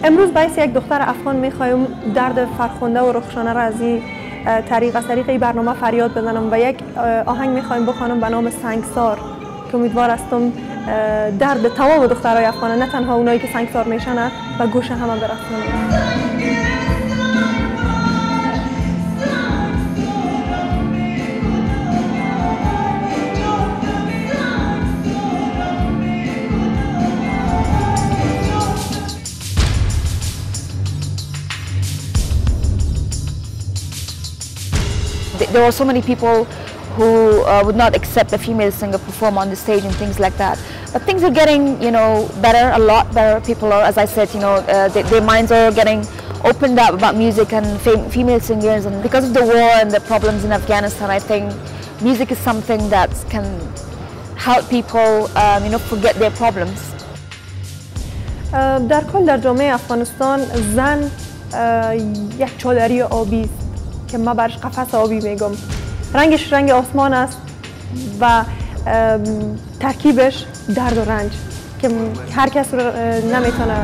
امروز باعث یک دختر افغان میخوایم درد فرخنده و رخشانه را از این طریق این برنامه فریاد بزنم و یک آهنگ میخوایم بخوانم به نام سنگسار که امیدوار هستم درد تمام دخترای افغان نه تنها اونایی که سنگسار میشن به گوش همه برسونه. There were so many people who would not accept a female singer perform on the stage and things like that. But things are getting, better, a lot better. People are, as I said, their minds are getting opened up about music and female singers. And because of the war and the problems in Afghanistan, I think music is something that can help people, forget their problems. در کل در جامعه افغانستان زن یک چادری آبی است که ما برش قفس آبی میگم. رنگش رنگ آسمان است و ترکیبش درد و رنج که هر کس نمیتونه